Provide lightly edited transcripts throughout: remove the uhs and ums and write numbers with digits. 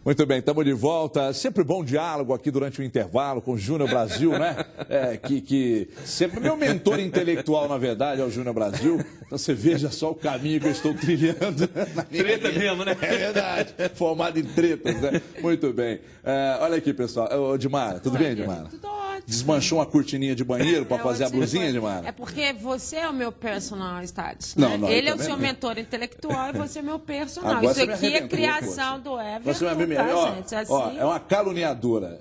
Muito bem, estamos de volta. Sempre bom diálogo aqui durante o intervalo com o Júnior Brasil, né? Que sempre meu mentor intelectual, na verdade, é o Júnior Brasil. Então você veja só o caminho que eu estou trilhando. Treta mesmo, né? É verdade, formado em tretas, né? Muito bem. Olha aqui, pessoal. Ô, Dimara, tudo bem, Dimara? Tudo ótimo. Desmanchou uma cortininha de banheiro para fazer a blusinha, Dimara? É porque você é o meu personal stylist, né? Não, ele é o seu mentor intelectual e você é meu personal. Agora isso aqui é criação do Everton, tá, gente? Assim... Ó, é uma caluniadora.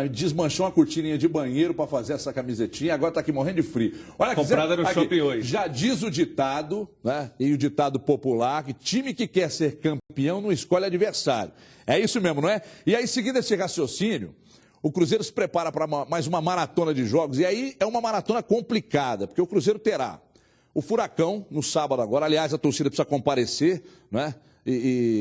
Desmanchou uma cortininha de banheiro para fazer essa camisetinha, agora tá aqui morrendo de frio. Olha, comprada no shopping hoje. Já diz o ditado, né? E o ditado popular, que time que quer ser campeão não escolhe adversário. É isso mesmo, não é? E aí, seguindo esse raciocínio, o Cruzeiro se prepara para mais uma maratona de jogos. E aí é uma maratona complicada, porque o Cruzeiro terá o Furacão no sábado agora. Aliás, a torcida precisa comparecer, né?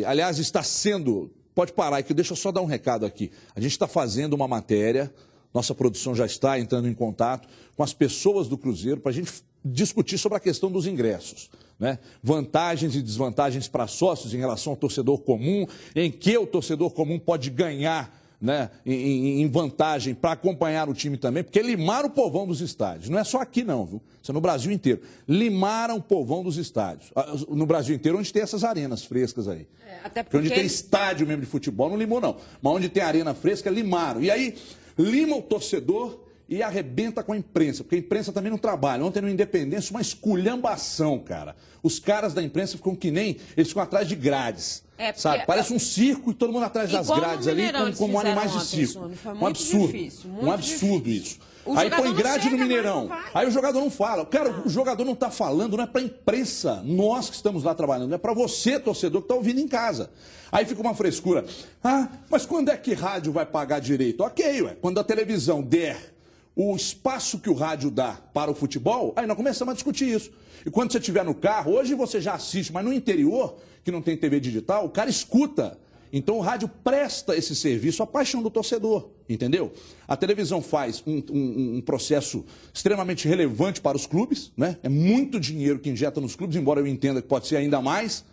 Aliás, está sendo... Pode parar aqui, deixa eu só dar um recado aqui. A gente está fazendo uma matéria, nossa produção já está entrando em contato com as pessoas do Cruzeiro para a gente discutir sobre a questão dos ingressos, né? Vantagens e desvantagens para sócios em relação ao torcedor comum, em que o torcedor comum pode ganhar, né, em vantagem para acompanhar o time também, porque limaram o povão dos estádios. Não é só aqui não, viu? Isso é no Brasil inteiro. Limaram o povão dos estádios. No Brasil inteiro, onde tem essas arenas frescas aí. Até porque onde tem estádio mesmo de futebol, não limou não. Mas onde tem arena fresca, limaram. E aí, lima o torcedor e arrebenta com a imprensa, porque a imprensa também não trabalha. Ontem no Independência, uma esculhambação, cara. Os caras da imprensa ficam que nem... Eles ficam atrás de grades. Sabe? Parece um circo e todo mundo atrás das grades ali, como animais de circo. Um absurdo. Um absurdo isso. Aí põe grade no Mineirão. Aí o jogador não fala. Cara, o jogador não está falando, não é para a imprensa, nós que estamos lá trabalhando, é para você, torcedor, que está ouvindo em casa. Aí fica uma frescura. Ah, mas quando é que rádio vai pagar direito? Ok, ué. Quando a televisão der o espaço que o rádio dá para o futebol, aí nós começamos a discutir isso. E quando você estiver no carro, hoje você já assiste, mas no interior, que não tem TV digital, o cara escuta. Então o rádio presta esse serviço à paixão do torcedor, entendeu? A televisão faz um processo extremamente relevante para os clubes, né? É muito dinheiro que injeta nos clubes, embora eu entenda que pode ser ainda mais,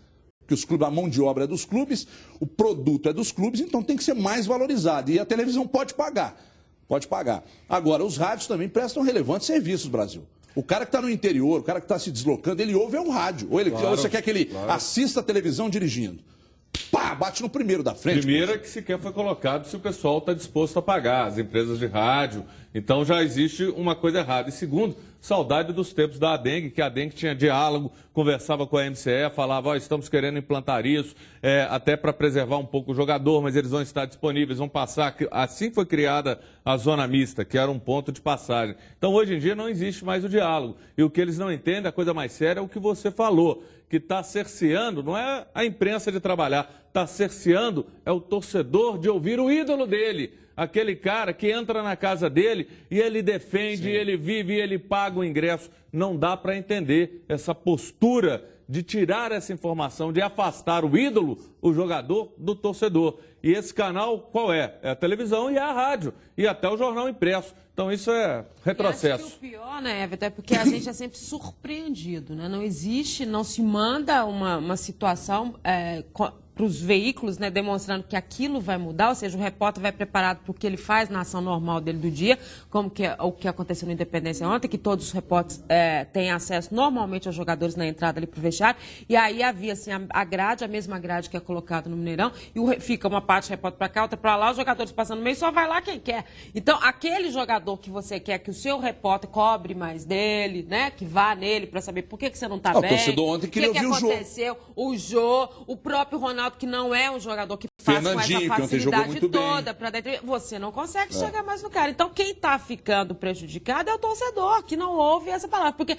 que os clubes, a mão de obra é dos clubes, o produto é dos clubes, então tem que ser mais valorizado. E a televisão pode pagar. Pode pagar. Agora, os rádios também prestam relevantes serviços, Brasil. O cara que está no interior, o cara que está se deslocando, ele ouve o rádio. Ou você quer que ele assista a televisão dirigindo. Pá, bate no primeiro da frente. Primeiro é que sequer foi colocado se o pessoal está disposto a pagar, as empresas de rádio. Então já existe uma coisa errada. E segundo, saudade dos tempos da Adengue, que a Adengue tinha diálogo, conversava com a MCE, falava, estamos querendo implantar isso, até para preservar um pouco o jogador, mas eles vão estar disponíveis, vão passar. Assim foi criada a zona mista, que era um ponto de passagem. Então hoje em dia não existe mais o diálogo. E o que eles não entendem, a coisa mais séria é o que você falou, que está cerceando, não é a imprensa de trabalhar, está cerceando é o torcedor de ouvir o ídolo dele. Aquele cara que entra na casa dele e ele defende, ele vive, ele paga o ingresso. Não dá para entender essa postura de tirar essa informação, de afastar o ídolo, o jogador, do torcedor. E esse canal, qual é? É a televisão e a rádio, e até o jornal impresso. Então isso é retrocesso. Acho que o pior, né, Everton, é porque a gente é sempre surpreendido, né? Não existe, não se manda uma situação para os veículos, né, demonstrando que aquilo vai mudar, ou seja, o repórter vai preparado para o que ele faz na ação normal dele do dia, como que o que aconteceu no Independência ontem, que todos os repórteres têm acesso normalmente aos jogadores na entrada ali para o vestiário, e aí havia assim, a grade, a mesma grade que é colocada no Mineirão, e fica uma parte do repórter para cá, outra para lá, os jogadores passando no meio, só vai lá quem quer. Então, aquele jogador que você quer que o seu repórter cobre mais dele, né, que vá nele para saber por que você não está bem, o torcedor ontem queria ouvir o jogo. Aconteceu, o Jô, o próprio Ronaldo, que não é um jogador que faz com essa facilidade toda para dentro, você não consegue chegar mais no cara. Então, quem está ficando prejudicado é o torcedor, que não ouve essa palavra. Porque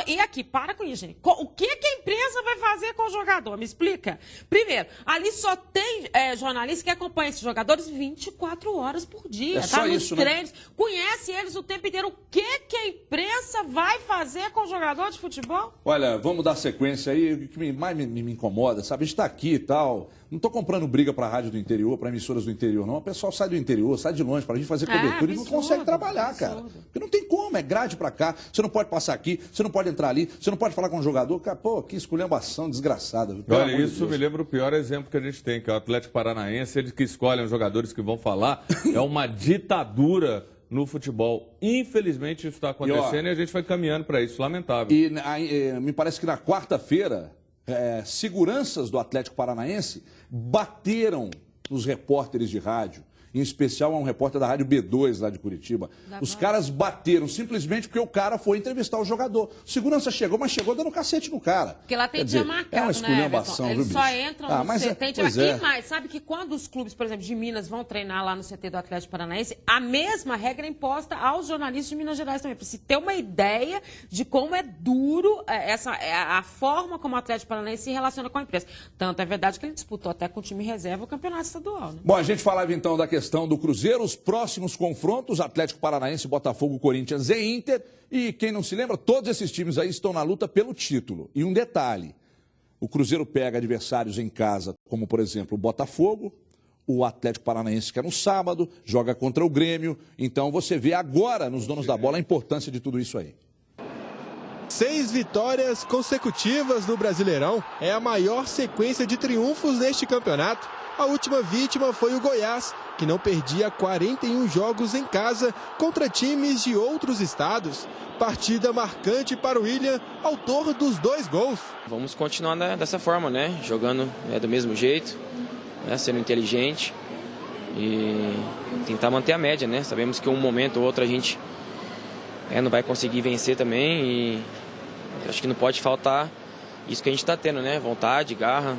e aqui, para com isso, gente. O que a imprensa vai fazer com o jogador? Me explica. Primeiro, ali só tem jornalista que acompanha esses jogadores 24 horas por dia. Tá nos treinos, conhece eles o tempo inteiro. O que a imprensa vai fazer com o jogador de futebol? Olha, vamos dar sequência aí. O que mais me incomoda, sabe? A gente está aqui tal. Não estou comprando briga para a rádio do interior, para emissoras do interior, não. O pessoal sai do interior, sai de longe para a gente fazer cobertura e não consegue trabalhar, cara. Porque não tem como, é grade para cá. Você não pode passar aqui, você não pode entrar ali, você não pode falar com o jogador. Cara, pô, que esculhambação desgraçada. Olha, isso me lembra o pior exemplo que a gente tem, que é o Atlético Paranaense, eles que escolhem os jogadores que vão falar, é uma ditadura no futebol. Infelizmente isso está acontecendo e a gente vai caminhando para isso, lamentável. E me parece que na quarta-feira, seguranças do Atlético Paranaense bateram nos repórteres de rádio, em especial a um repórter da Rádio B2 lá de Curitiba. Os caras bateram simplesmente porque o cara foi entrevistar o jogador. Segurança chegou, mas chegou dando cacete no cara. Porque lá tem dia marcado, é uma esculhambação, Eles só entram no CT. E mais, sabe que quando os clubes, por exemplo, de Minas vão treinar lá no CT do Atlético Paranaense, a mesma regra é imposta aos jornalistas de Minas Gerais também. Para se ter uma ideia de como é duro a forma como o Atlético Paranaense se relaciona com a imprensa. Tanto é verdade que ele disputou até com o time reserva o campeonato estadual. Né? Bom, a gente falava então da questão do Cruzeiro, os próximos confrontos, Atlético Paranaense, Botafogo, Corinthians e Inter. E quem não se lembra, todos esses times aí estão na luta pelo título. E um detalhe, o Cruzeiro pega adversários em casa, como por exemplo o Botafogo, o Atlético Paranaense que é no sábado, joga contra o Grêmio. Então você vê agora nos donos da bola a importância de tudo isso aí. 6 vitórias consecutivas no Brasileirão é a maior sequência de triunfos neste campeonato. A última vítima foi o Goiás, que não perdia 41 jogos em casa contra times de outros estados. Partida marcante para o William, autor dos 2 gols. Vamos continuar dessa forma, né? Jogando do mesmo jeito, né? Sendo inteligente e tentar manter a média, né? Sabemos que um momento ou outro a gente não vai conseguir vencer também e acho que não pode faltar isso que a gente está tendo, né? Vontade, garra,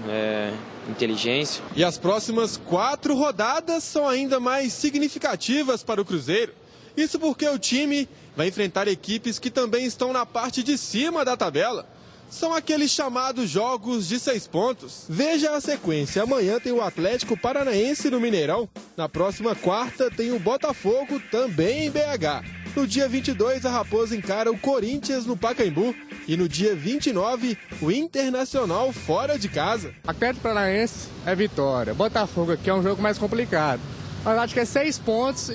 inteligência. E as próximas 4 rodadas são ainda mais significativas para o Cruzeiro. Isso porque o time vai enfrentar equipes que também estão na parte de cima da tabela. São aqueles chamados jogos de 6 pontos. Veja a sequência. Amanhã tem o Atlético Paranaense no Mineirão. Na próxima quarta tem o Botafogo, também em BH. No dia 22, a Raposa encara o Corinthians no Pacaembu. E no dia 29, o Internacional fora de casa. Atlético Paranaense é vitória. Botafogo aqui é um jogo mais complicado. Mas acho que é 6 pontos.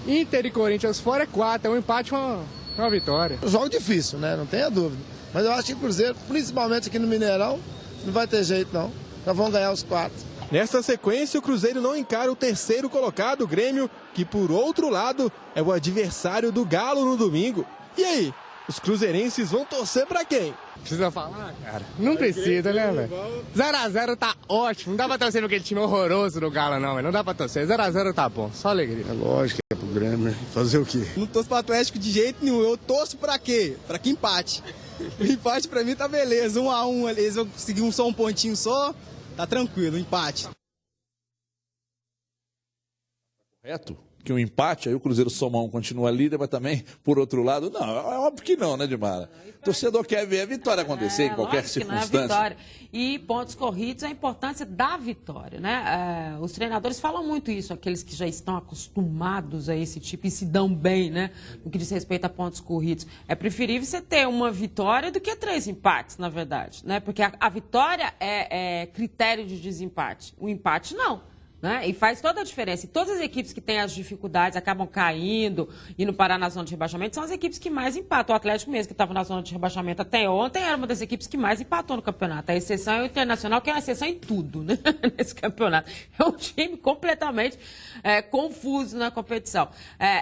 Inter e Corinthians fora é 4. É um empate e uma vitória. Jogo difícil, né? Não tenha dúvida. Mas eu acho que o Cruzeiro, principalmente aqui no Mineirão, não vai ter jeito não. Nós vamos ganhar os 4. Nesta sequência, o Cruzeiro não encara o terceiro colocado, o Grêmio, que por outro lado é o adversário do Galo no domingo. E aí, os cruzeirenses vão torcer pra quem? Precisa falar, cara? Não precisa, né, velho? 0x0 tá ótimo. Não dá pra torcer pra aquele time horroroso do Galo, não, velho. Não dá pra torcer. 0x0 tá bom, só alegria. É lógico que é pro Grêmio, né? Fazer o quê? Não torço pro Atlético de jeito nenhum. Eu torço pra quê? Pra que empate. O empate pra mim tá beleza. 1x1, eles vão conseguir só um pontinho só. Tá tranquilo, empate. Correto? Que um empate, aí o Cruzeiro soma 1, continua líder, mas também, por outro lado, não, é óbvio que não, né, Dimara? O torcedor quer ver a vitória acontecer em qualquer circunstância. Vitória. E pontos corridos, a importância da vitória, né? Os treinadores falam muito isso, aqueles que já estão acostumados a esse tipo e se dão bem, né? No que diz respeito a pontos corridos. É preferível você ter uma vitória do que 3 empates, na verdade, né? Porque a vitória é critério de desempate, o empate não. Né? E faz toda a diferença. E todas as equipes que têm as dificuldades, acabam caindo e não parar na zona de rebaixamento, são as equipes que mais empatam. O Atlético mesmo, que estava na zona de rebaixamento até ontem, era uma das equipes que mais empatou no campeonato. A exceção é o Internacional, que é uma exceção em tudo, né? Nesse campeonato. É um time completamente confuso na competição.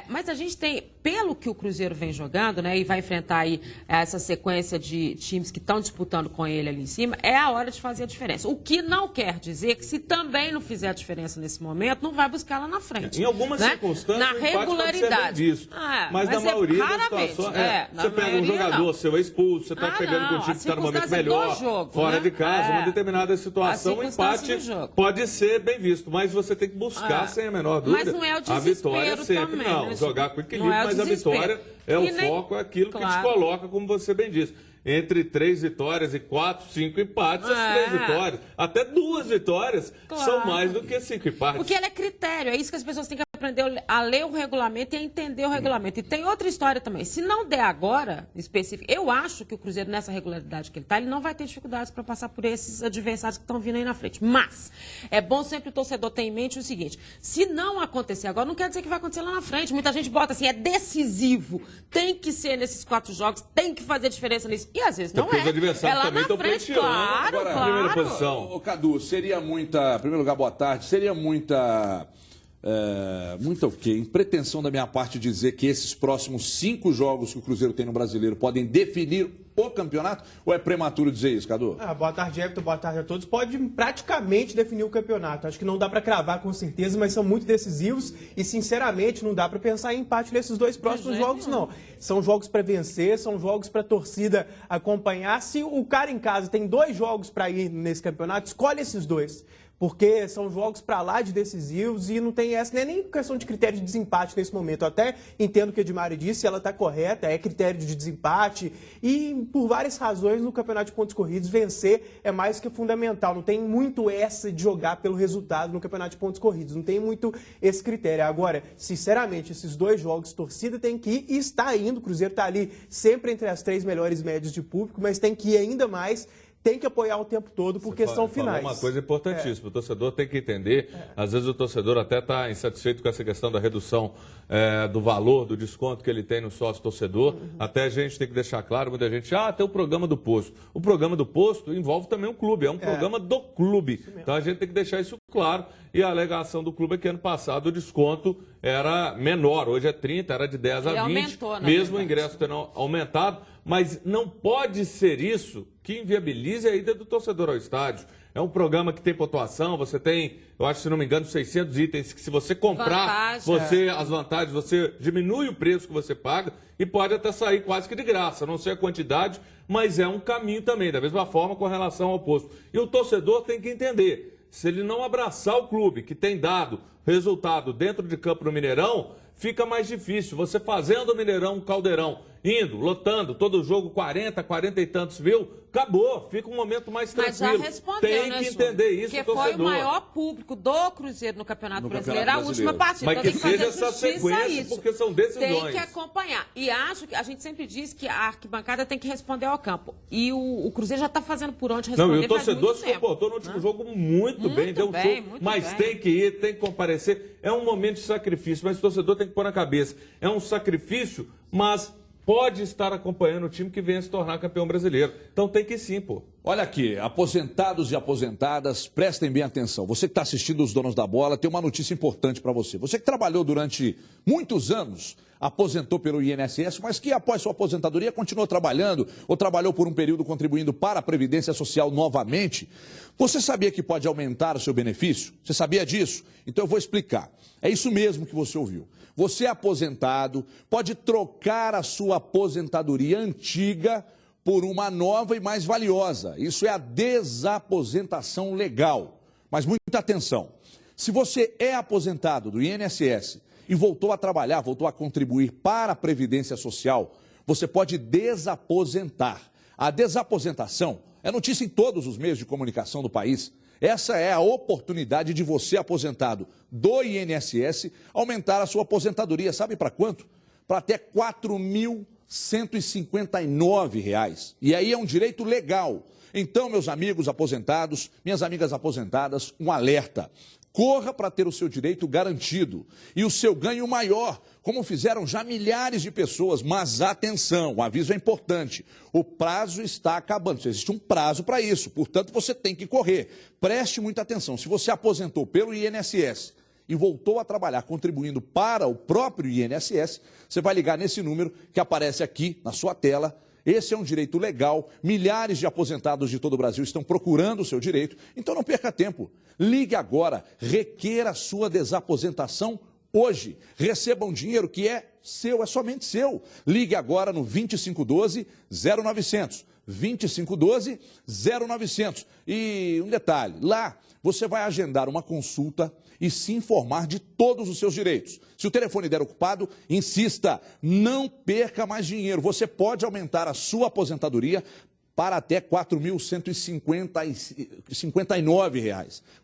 Mas a gente tem, pelo que o Cruzeiro vem jogando, né, e vai enfrentar aí essa sequência de times que estão disputando com ele ali em cima, é a hora de fazer a diferença. O que não quer dizer que se também não fizer a diferença nesse momento, não vai buscar lá na frente. Em algumas circunstâncias, na regularidade. Visto. Mas na maioria das situações, você pega um jogador, seu é expulso, você está pegando com o time que está no momento melhor, jogo, fora né? de casa, uma determinada situação, o empate pode ser bem visto, mas você tem que buscar, sem a menor dúvida, mas não é o a vitória sempre. Também, não, jogar com equilíbrio, mas a vitória é o foco, é aquilo que te coloca, como você bem disse. Entre 3 vitórias e 4, 5 empates, as 3 vitórias. Até 2 vitórias são mais do que 5 empates. Porque ela é critério, é isso que as pessoas têm que aprender a ler o regulamento e a entender o regulamento. E tem outra história também. Se não der agora, específico, eu acho que o Cruzeiro, nessa regularidade que ele está, ele não vai ter dificuldades para passar por esses adversários que estão vindo aí na frente. Mas é bom sempre o torcedor ter em mente o seguinte: se não acontecer agora, não quer dizer que vai acontecer lá na frente. Muita gente bota assim, é decisivo, tem que ser nesses 4 jogos, tem que fazer diferença nisso. E às vezes não é. Os adversários lá também na estão frente, pleiteando. claro, Agora, claro. primeira posição. Ô, Cadu, seria muita... Em primeiro lugar, boa tarde. Seria muita o quê? Em pretensão da minha parte dizer que esses próximos 5 jogos que o Cruzeiro tem no Brasileiro podem definir o campeonato? Ou é prematuro dizer isso, Cadu? Boa tarde, Everton. Boa tarde a todos. Pode praticamente definir o campeonato. Acho que não dá para cravar com certeza, mas são muito decisivos e, sinceramente, não dá para pensar em empate nesses 2 próximos jogos, não. São jogos para vencer, são jogos para a torcida acompanhar. Se o cara em casa tem 2 jogos para ir nesse campeonato, escolhe esses 2. Porque são jogos para lá de decisivos e não tem essa, nem questão de critério de desempate nesse momento. Eu até entendo o que a Edmari disse, ela está correta, é critério de desempate e por várias razões no campeonato de pontos corridos vencer é mais que fundamental. Não tem muito essa de jogar pelo resultado no campeonato de pontos corridos, não tem muito esse critério. Agora, sinceramente, esses 2 jogos, torcida tem que ir e está indo, o Cruzeiro está ali sempre entre as 3 melhores médias de público, mas tem que ir ainda mais. Tem que apoiar o tempo todo, porque são finais. Uma coisa importantíssima, o torcedor tem que entender, às vezes o torcedor até está insatisfeito com essa questão da redução do valor, do desconto que ele tem no sócio-torcedor, até a gente tem que deixar claro, muita gente, tem o programa do posto. O programa do posto envolve também o clube, é um programa do clube, então a gente tem que deixar isso claro, e a alegação do clube é que ano passado o desconto era menor, hoje é 30, era de 10 a 20, aumentou, mesmo o ingresso tendo aumentado, mas não pode ser isso que inviabilize a ida do torcedor ao estádio. É um programa que tem pontuação, você tem, eu acho, se não me engano, 600 itens que se você comprar, as vantagens, você diminui o preço que você paga e pode até sair quase que de graça, não sei a quantidade, mas é um caminho também, da mesma forma com relação ao posto. E o torcedor tem que entender, se ele não abraçar o clube que tem dado resultado dentro de campo no Mineirão, fica mais difícil. Você fazendo o Mineirão um caldeirão, indo, lotando, todo jogo 40 e tantos mil, acabou, fica um momento mais tranquilo. Mas já respondeu, tem que entender isso, porque torcedor. foi o maior público do Cruzeiro no Campeonato Brasileiro, a última partida. Mas então que tem que seja fazer essa sequência, isso. porque são decisões. Tem que acompanhar. E acho que a gente sempre diz que a arquibancada tem que responder ao campo. E o Cruzeiro já está fazendo por onde responder. Não, e o torcedor se comportou no último jogo muito bem, deu um show, mas tem que ir, tem que comparecer. É um momento de sacrifício, mas o torcedor tem que pôr na cabeça. É um sacrifício, mas pode estar acompanhando o time que venha se tornar campeão brasileiro. Então tem que ir sim, pô. Olha aqui, aposentados e aposentadas, prestem bem atenção. Você que está assistindo Os Donos da Bola, tem uma notícia importante para você. Você que trabalhou durante muitos anos, aposentou pelo INSS, mas que após sua aposentadoria continuou trabalhando ou trabalhou por um período contribuindo para a Previdência Social novamente, você sabia que pode aumentar o seu benefício? Você sabia disso? Então eu vou explicar. É isso mesmo que você ouviu. Você é aposentado, pode trocar a sua aposentadoria antiga por uma nova e mais valiosa. Isso é a desaposentação legal. Mas muita atenção. Se você é aposentado do INSS e voltou a trabalhar, voltou a contribuir para a Previdência Social, você pode desaposentar. A desaposentação é notícia em todos os meios de comunicação do país. Essa é a oportunidade de você, aposentado do INSS, aumentar a sua aposentadoria. Sabe para quanto? Para até R$ 4.159. E aí é um direito legal. Então, meus amigos aposentados, minhas amigas aposentadas, um alerta. Corra para ter o seu direito garantido e o seu ganho maior, como fizeram já milhares de pessoas. Mas atenção, o aviso é importante, o prazo está acabando, existe um prazo para isso, portanto você tem que correr. Preste muita atenção, se você aposentou pelo INSS e voltou a trabalhar contribuindo para o próprio INSS, você vai ligar nesse número que aparece aqui na sua tela. Esse é um direito legal, milhares de aposentados de todo o Brasil estão procurando o seu direito, então não perca tempo. Ligue agora, requeira a sua desaposentação hoje. Receba um dinheiro que é seu, é somente seu. Ligue agora no 2512-0900. 2512-0900. E um detalhe, lá você vai agendar uma consulta e se informar de todos os seus direitos. Se o telefone der ocupado, insista, não perca mais dinheiro. Você pode aumentar a sua aposentadoria para até R$ 4.159. R$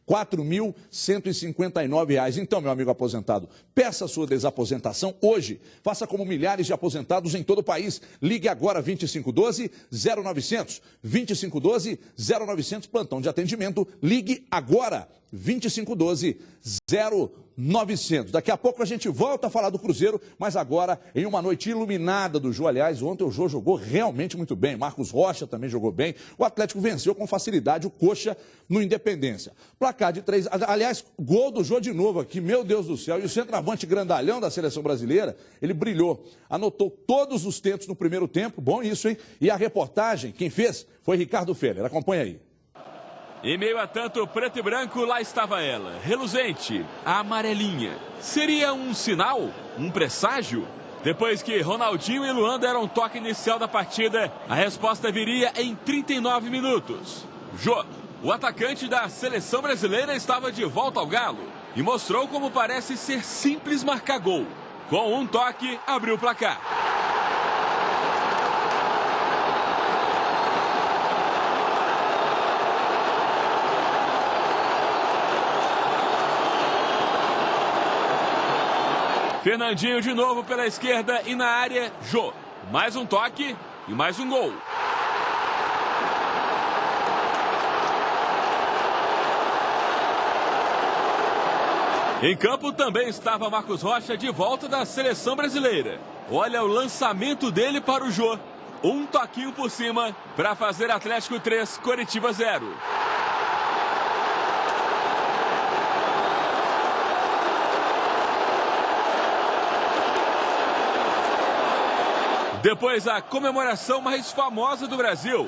4.159. Então, meu amigo aposentado, peça a sua desaposentação hoje. Faça como milhares de aposentados em todo o país. Ligue agora 2512-0900. 2512-0900, plantão de atendimento. Ligue agora 2512-0900. Daqui a pouco a gente volta a falar do Cruzeiro, mas agora em uma noite iluminada do Jô. Aliás, ontem o Jô jogou realmente muito bem. Marcos Rocha também jogou bem. O Atlético venceu com facilidade o Coxa no Independência. Placar de 3. Aliás, gol do Jô de novo aqui, meu Deus do céu. E o centroavante grandalhão da seleção brasileira, ele brilhou. Anotou todos os tentos no primeiro tempo. Bom isso, hein? E a reportagem, quem fez foi Ricardo Feller. Acompanha aí. Em meio a tanto preto e branco, lá estava ela, reluzente, a amarelinha. Seria um sinal? Um presságio? Depois que Ronaldinho e Luan deram um toque inicial da partida, a resposta viria em 39 minutos. Jô, o atacante da seleção brasileira, estava de volta ao Galo e mostrou como parece ser simples marcar gol. Com um toque, abriu o placar. Fernandinho de novo pela esquerda e na área, Jô. Mais um toque e mais um gol. Em campo também estava Marcos Rocha, de volta da seleção brasileira. Olha o lançamento dele para o Jô. Um toquinho por cima para fazer Atlético 3, Coritiba 0. Depois a comemoração mais famosa do Brasil.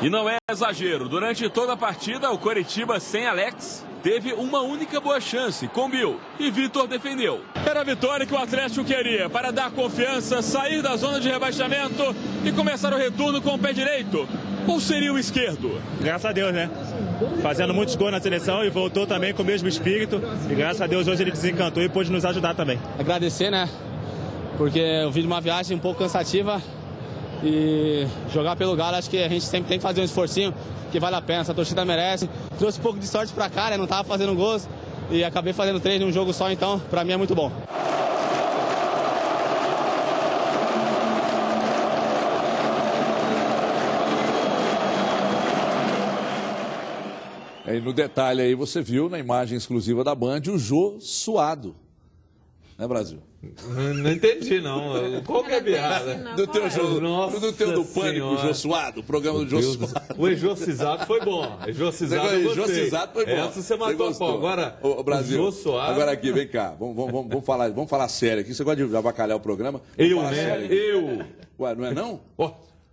E não é exagero, durante toda a partida o Coritiba sem Alex teve uma única boa chance com Bill e Vitor defendeu. Era a vitória que o Atlético queria para dar confiança, sair da zona de rebaixamento e começar o retorno com o pé direito. Ou seria o esquerdo? Graças a Deus, né? Fazendo muitos gols na seleção e voltou também com o mesmo espírito. E graças a Deus hoje ele desencantou e pôde nos ajudar também. Agradecer, né? Porque eu vim de uma viagem um pouco cansativa e jogar pelo Galo, acho que a gente sempre tem que fazer um esforcinho que vale a pena, essa torcida merece. Trouxe um pouco de sorte pra cá, né? Não tava fazendo gols e acabei fazendo 3 num jogo só, então pra mim é muito bom. E no detalhe aí você viu na imagem exclusiva da Band o Jô suado. Né, Brasil? Não entendi, não. Qual que é a piada? Do teu jogo, do teu do Pânico, o Jô suado, o programa do Jô suado. O exorcizado foi bom. Exorcizado foi bom. Essa você matou a pau. Agora, o Brasil, o Jô suado... Agora aqui, vem cá. Vamos falar sério aqui. Você gosta de avacalhar o programa? Eu, né? Eu. Ué, não é não?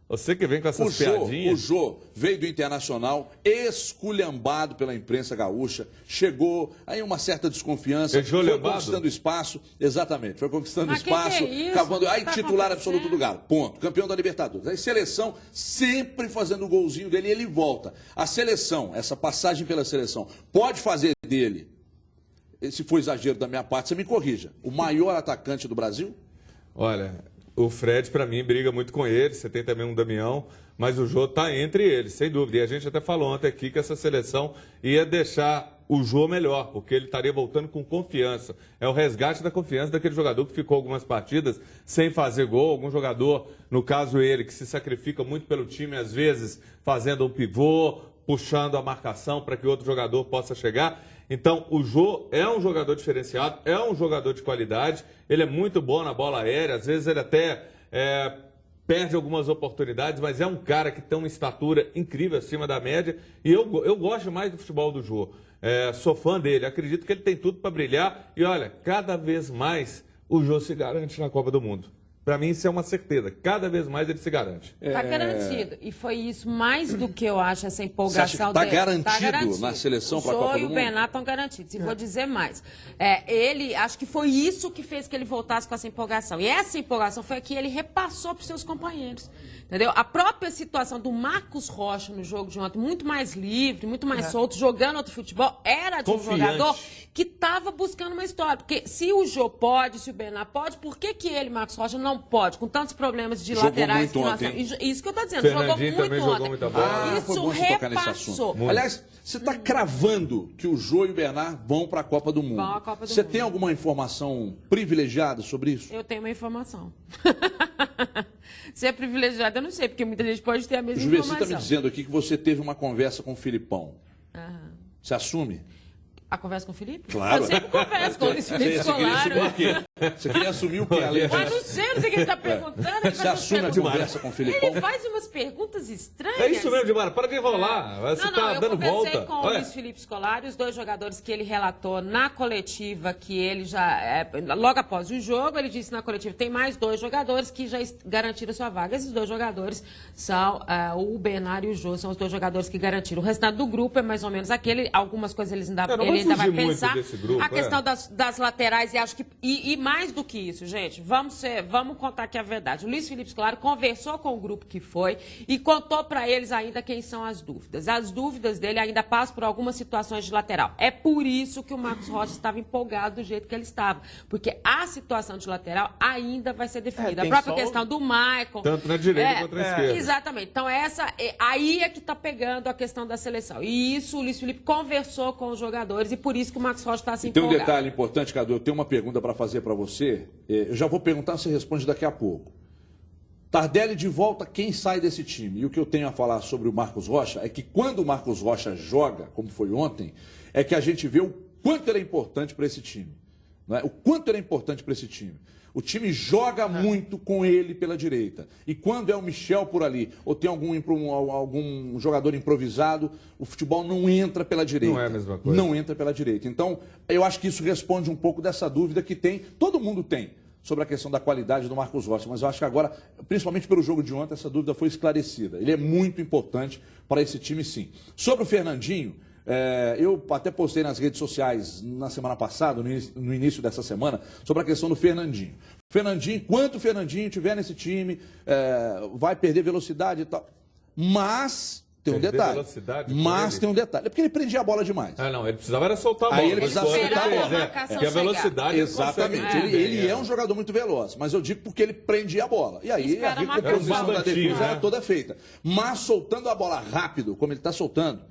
Você que vem com essas piadinhas. O Jô veio do Internacional, esculhambado pela imprensa gaúcha, chegou aí uma certa desconfiança, foi conquistando espaço, exatamente, foi conquistando espaço, cavando, aí titular absoluto do Galo, ponto, campeão da Libertadores. Aí seleção, sempre fazendo o golzinho dele e ele volta. A seleção, essa passagem pela seleção, pode fazer dele, se for exagero da minha parte, você me corrija, o maior atacante do Brasil? Olha... O Fred, para mim, briga muito com ele, você tem também um Damião, mas o Jô está entre eles, sem dúvida. E a gente até falou ontem aqui que essa seleção ia deixar o Jô melhor, porque ele estaria voltando com confiança. É o resgate da confiança daquele jogador que ficou algumas partidas sem fazer gol, algum jogador, no caso ele, que se sacrifica muito pelo time, às vezes fazendo um pivô, puxando a marcação para que outro jogador possa chegar. Então, o Jô é um jogador diferenciado, é um jogador de qualidade, ele é muito bom na bola aérea, às vezes ele até perde algumas oportunidades, mas é um cara que tem uma estatura incrível, acima da média, e eu gosto mais do futebol do Jô. Sou fã dele, acredito que ele tem tudo para brilhar, e olha, cada vez mais o Jô se garante na Copa do Mundo. Para mim, isso é uma certeza. Cada vez mais ele se garante. Está garantido. E foi isso, mais do que eu acho, essa empolgação dele. Está garantido na seleção para a Copa do Mundo? O Jô e o Bernat estão garantidos. E vou dizer mais. Ele, acho que foi isso que fez que ele voltasse com essa empolgação. E essa empolgação foi a que ele repassou para os seus companheiros. Entendeu? A própria situação do Marcos Rocha no jogo de ontem, muito mais livre, muito mais solto, jogando outro futebol, era de um jogador que estava buscando uma história. Porque se o Jô pode, se o Bernard pode, por que ele, Marcos Rocha, não pode? Com tantos problemas de laterais que nós temos. Isso que eu estou dizendo, jogou muito ontem. Isso repassou. Aliás, você está cravando que o Jô e o Bernard vão para a Copa do Mundo. Você tem alguma informação privilegiada sobre isso? Eu tenho uma informação. Se é privilegiada, eu não sei, porque muita gente pode ter a mesma informação. Você está me dizendo aqui que você teve uma conversa com o Filipão. Você assume? A conversa com o Felipe? Claro. Eu sempre converso com o Luiz Felipe Scolari. Você queria assumir o quê? Eu não sei o que ele está perguntando. Você assume a conversa com o Filipão? Ele faz umas perguntas estranhas. É isso mesmo, Dimara. Para de enrolar. Você está dando volta. Eu conversei com o Luiz Felipe Scolari, os 2 jogadores que ele relatou na coletiva, que ele já... logo após o jogo, ele disse na coletiva, tem mais 2 jogadores que já garantiram sua vaga. Esses 2 jogadores são o Bernard e o Jô, são os 2 jogadores que garantiram. O restante do grupo é mais ou menos aquele. Algumas coisas ele ainda vai pensar. A questão das laterais, e acho que... E mais do que isso, gente, vamos contar aqui a verdade. O Luiz Felipe Scolari conversou com o grupo que foi e contou para eles ainda quem são as dúvidas. As dúvidas dele ainda passam por algumas situações de lateral. É por isso que o Marcos Rocha estava empolgado do jeito que ele estava. Porque a situação de lateral ainda vai ser definida. A própria questão do Maicon. Tanto na direita quanto na esquerda. Exatamente. Então, aí é que está pegando a questão da seleção. E isso o Luiz Felipe conversou com os jogadores e por isso que o Marcos Rocha está assim empolgado. Tem um detalhe importante, Cadu. Eu tenho uma pergunta para fazer para você. Eu já vou perguntar, você responde daqui a pouco. Tardelli de volta, quem sai desse time? E o que eu tenho a falar sobre o Marcos Rocha é que quando o Marcos Rocha joga, como foi ontem, é que a gente vê o quanto ele é importante para esse time. Não é? O quanto ele é importante para esse time. O time joga muito com ele pela direita. E quando é o Michel por ali, ou tem algum jogador improvisado, o futebol não entra pela direita. Não é a mesma coisa. Não entra pela direita. Então, eu acho que isso responde um pouco dessa dúvida que todo mundo tem, sobre a questão da qualidade do Marcos Rocha. Mas eu acho que agora, principalmente pelo jogo de ontem, essa dúvida foi esclarecida. Ele é muito importante para esse time, sim. Sobre o Fernandinho... eu até postei nas redes sociais na semana passada, no início dessa semana, sobre a questão do Fernandinho. Enquanto o Fernandinho estiver nesse time, vai perder velocidade e tal. Mas tem um detalhe. Tem um detalhe. É porque ele prendia a bola demais. Não, ele precisava era soltar a bola. Aí ele precisava soltar a bola. Porque a velocidade... Exatamente. Ele é um jogador muito veloz, mas eu digo porque ele prendia a bola. E aí a recomposição da defesa era toda feita. Mas soltando a bola rápido, como ele está soltando,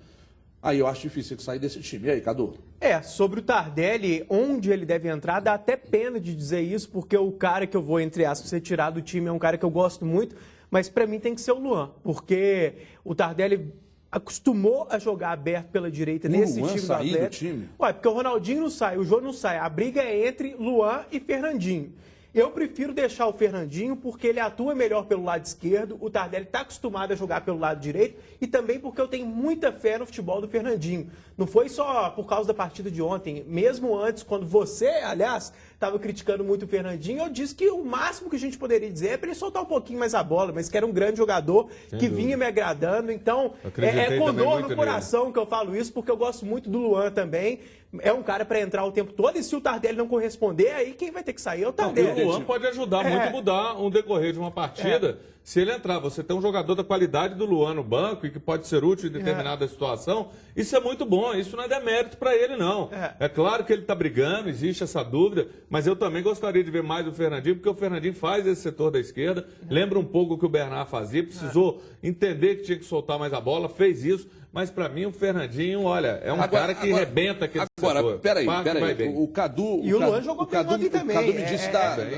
aí eu acho difícil ele sair desse time. E aí, Cadu? Sobre o Tardelli, onde ele deve entrar, dá até pena de dizer isso, porque o cara que eu vou, entre aspas, ser tirado do time é um cara que eu gosto muito, mas para mim tem que ser o Luan, porque o Tardelli acostumou a jogar aberto pela direita nesse time do Atlético. Porque o Ronaldinho não sai, o Jô não sai. A briga é entre Luan e Fernandinho. Eu prefiro deixar o Fernandinho porque ele atua melhor pelo lado esquerdo, o Tardelli está acostumado a jogar pelo lado direito e também porque eu tenho muita fé no futebol do Fernandinho. Não foi só por causa da partida de ontem, mesmo antes, quando você, aliás, estava criticando muito o Fernandinho, eu disse que o máximo que a gente poderia dizer é para ele soltar um pouquinho mais a bola, mas que era um grande jogador, que vinha me agradando. Então, é com dor no coração que eu falo isso, porque eu gosto muito do Luan também. É um cara para entrar o tempo todo e se o Tardelli não corresponder, aí quem vai ter que sair é o Tardelli. O Luan pode ajudar muito a mudar um decorrer de uma partida. Se ele entrar, você tem um jogador da qualidade do Luan no banco e que pode ser útil em determinada situação, isso é muito bom, isso não é demérito para ele, não. É claro que ele está brigando, existe essa dúvida, mas eu também gostaria de ver mais o Fernandinho, porque o Fernandinho faz esse setor da esquerda, lembra um pouco o que o Bernard fazia, precisou entender que tinha que soltar mais a bola, fez isso, mas para mim o Fernandinho, olha, é um cara que rebenta aquele setor. Agora, peraí. O Cadu... E o Luan jogou bem ontem também. O Cadu me disse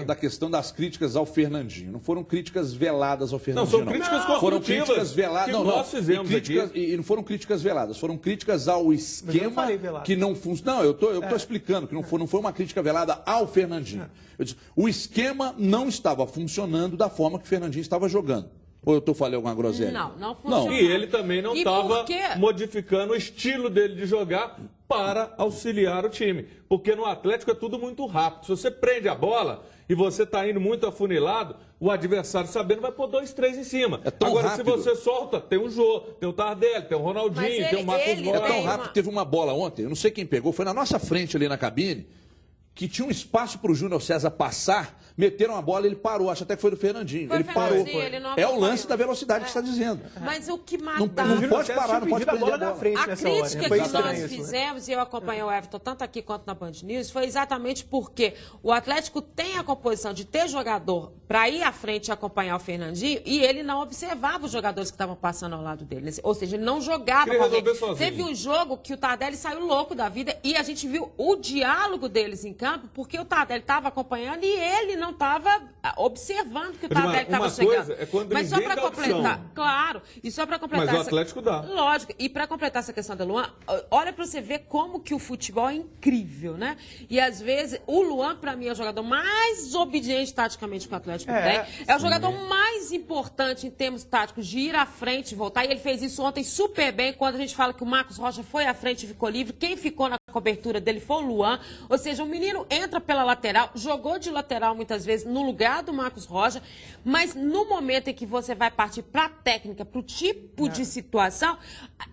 da questão das críticas ao Fernandinho. Não foram críticas veladas ao Fernandinho, não. São críticas construtivas. Foram críticas veladas. Nós fizemos aqui. E não foram críticas veladas. Foram críticas ao esquema que não funciona. Não, eu tô explicando que não foi uma crítica velada ao Fernandinho. Eu disse, o esquema não estava funcionando da forma que o Fernandinho estava jogando. Ou eu falei alguma groselha? Não funcionou. E ele também não estava modificando o estilo dele de jogar para auxiliar o time. Porque no Atlético é tudo muito rápido. Se você prende a bola e você está indo muito afunilado, o adversário sabendo vai pôr 2, 3 em cima. Agora, rápido. Se você solta, tem o Jô, tem o Tardelli, tem o Ronaldinho, tem o Marcos Rocha. É tão rápido. Teve uma bola ontem, eu não sei quem pegou, foi na nossa frente ali na cabine, que tinha um espaço para o Júnior César passar, Meteram a bola, ele parou. Acho até que foi do Fernandinho. Ele parou. É o lance da velocidade que você está dizendo. Mas o que mata... Não pode parar, não pode perder a bola. A crítica que nós fizemos, e eu acompanhei o Everton tanto aqui quanto na Band News, foi exatamente porque o Atlético tem a composição de ter jogador para ir à frente e acompanhar o Fernandinho, e ele não observava os jogadores que estavam passando ao lado dele. Ou seja, ele não jogava com alguém. Teve um jogo que o Tardelli saiu louco da vida e a gente viu o diálogo deles em campo, porque o Tardelli estava acompanhando e ele não estava observando que o Tardelli estava chegando. Coisa é quando mas só para completar, claro, e só para completar... Mas o Atlético dá. Lógico, e para completar essa questão da Luan, olha para você ver como que o futebol é incrível, né? E às vezes, o Luan, para mim, é o jogador mais obediente taticamente que o Atlético tem. É o jogador mais importante em termos táticos de ir à frente e voltar, e ele fez isso ontem super bem, quando a gente fala que o Marcos Rocha foi à frente e ficou livre, quem ficou na cobertura dele foi o Luan, ou seja, o menino entra pela lateral, jogou de lateral muitas vezes no lugar do Marcos Rocha, mas no momento em que você vai partir para a técnica, para o tipo de situação,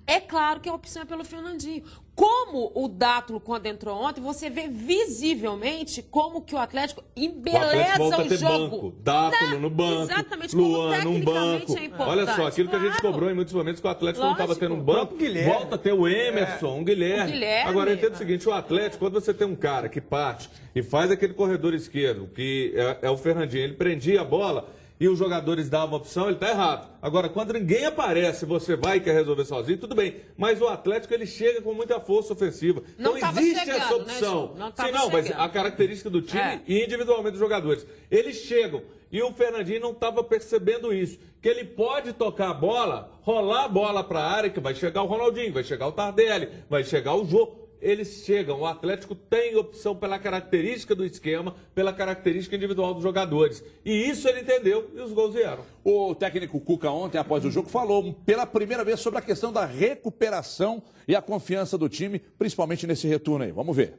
é claro que a opção é pelo Fernandinho. Como o Dátulo, quando entrou ontem, você vê visivelmente como que o Atlético embeleza o jogo. Banco. Dátulo no banco, exatamente, Luan no banco. É olha só, aquilo que a gente cobrou em muitos momentos que o Atlético não estava tendo um banco, volta a ter o Emerson, um Guilherme. Agora, eu entendo o seguinte, o Atlético, quando você tem um cara que parte e faz aquele corredor esquerdo, que é o Fernandinho, ele prendia a bola e os jogadores davam opção, ele está errado. Agora, quando ninguém aparece, você vai e quer resolver sozinho, tudo bem. Mas o Atlético, ele chega com muita força ofensiva. Então, existe essa opção. Né, mas a característica do time e individualmente dos jogadores. Eles chegam e o Fernandinho não estava percebendo isso. Que ele pode tocar a bola, rolar a bola para a área, que vai chegar o Ronaldinho, vai chegar o Tardelli, vai chegar o Jô. Eles chegam, o Atlético tem opção pela característica do esquema, pela característica individual dos jogadores. E isso ele entendeu e os gols vieram. O técnico Cuca ontem, após o jogo, falou pela primeira vez sobre a questão da recuperação e a confiança do time, principalmente nesse retorno aí. Vamos ver.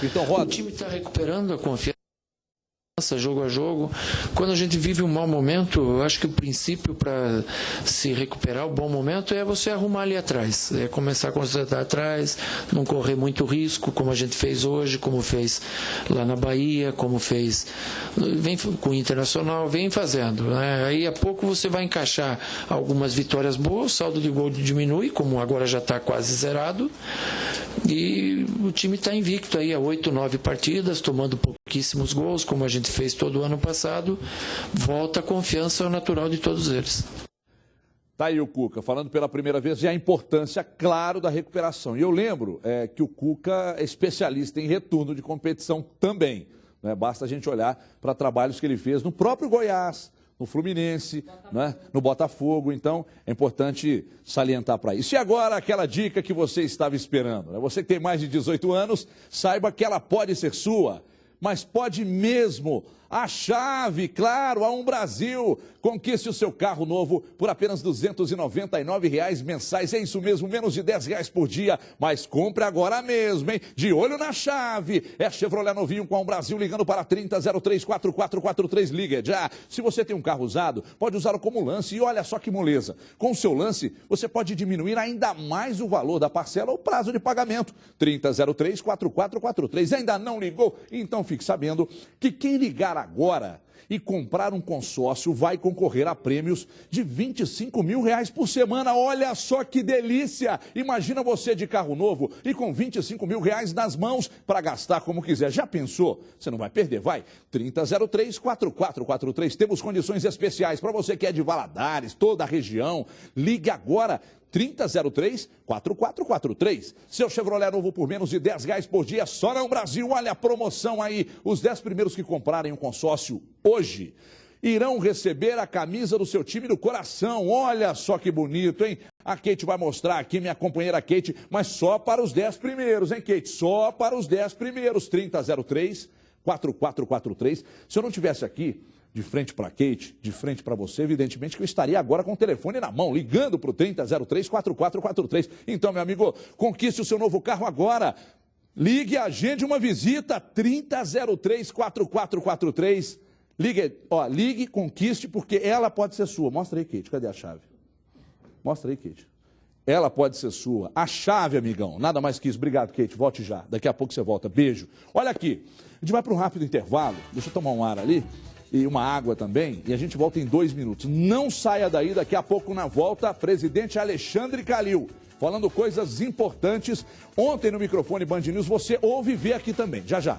Então, roda. O time está recuperando a confiança. Jogo a jogo. Quando a gente vive um mau momento, eu acho que o princípio para se recuperar o bom momento é você arrumar ali atrás, é começar a concentrar atrás, não correr muito risco, como a gente fez hoje, como fez lá na Bahia, como fez vem com o Internacional, vem fazendo, né? Aí a pouco você vai encaixar algumas vitórias boas, o saldo de gol diminui, como agora já está quase zerado, e o time está invicto aí há 8, 9 partidas, tomando pouquíssimos gols, como a gente fez todo o ano passado, volta a confiança ao natural de todos eles. Tá aí o Cuca, falando pela primeira vez, e a importância, claro, da recuperação. E eu lembro que o Cuca é especialista em retorno de competição também. Né? Basta a gente olhar para trabalhos que ele fez no próprio Goiás, no Fluminense, né? No Botafogo. Então, é importante salientar para isso. E agora, aquela dica que você estava esperando. Né? Você que tem mais de 18 anos, saiba que ela pode ser sua. Mas pode mesmo. A chave, claro, a Brasil. Conquiste o seu carro novo por apenas R$ 299 mensais. É isso mesmo, menos de R$10 por dia. Mas compre agora mesmo, hein? De olho na chave. É Chevrolet novinho com a Brasil, ligando para 30034443. Liga já. Se você tem um carro usado, pode usá-lo como lance. E olha só que moleza. Com o seu lance, você pode diminuir ainda mais o valor da parcela ou prazo de pagamento. 30034443. Ainda não ligou? Então fique sabendo que quem ligar agora e comprar um consórcio vai concorrer a prêmios de R$25 mil por semana. Olha só que delícia! Imagina você de carro novo e com R$25 mil nas mãos para gastar como quiser. Já pensou? Você não vai perder, vai? 30034443. Temos condições especiais para você que é de Valadares, toda a região. Ligue agora. 3003-4443. Seu Chevrolet novo por menos de R$10 por dia, só na Brasil. Olha a promoção aí. Os 10 primeiros que comprarem um consórcio hoje irão receber a camisa do seu time do coração. Olha só que bonito, hein? A Kate vai mostrar aqui, minha companheira Kate, mas só para os 10 primeiros, hein, Kate? Só para os 10 primeiros. 3003-4443. Se eu não tivesse aqui de frente para a Kate, de frente para você, evidentemente que eu estaria agora com o telefone na mão, ligando para o 3003-4443. Então, meu amigo, conquiste o seu novo carro agora. Ligue e agende uma visita, 3003-4443. Ligue, conquiste, porque ela pode ser sua. Mostra aí, Kate, cadê a chave? Mostra aí, Kate. ela pode ser sua. A chave, amigão. Nada mais que isso. Obrigado, Kate. Volte já. Daqui a pouco você volta. Beijo. Olha aqui. A gente vai para um rápido intervalo. Deixa eu tomar um ar ali. E uma água também. E a gente volta em 2 minutos. Não saia daí. Daqui a pouco, na volta, presidente Alexandre Calil. Falando coisas importantes. Ontem no microfone Band News, você ouve e vê aqui também. Já, já.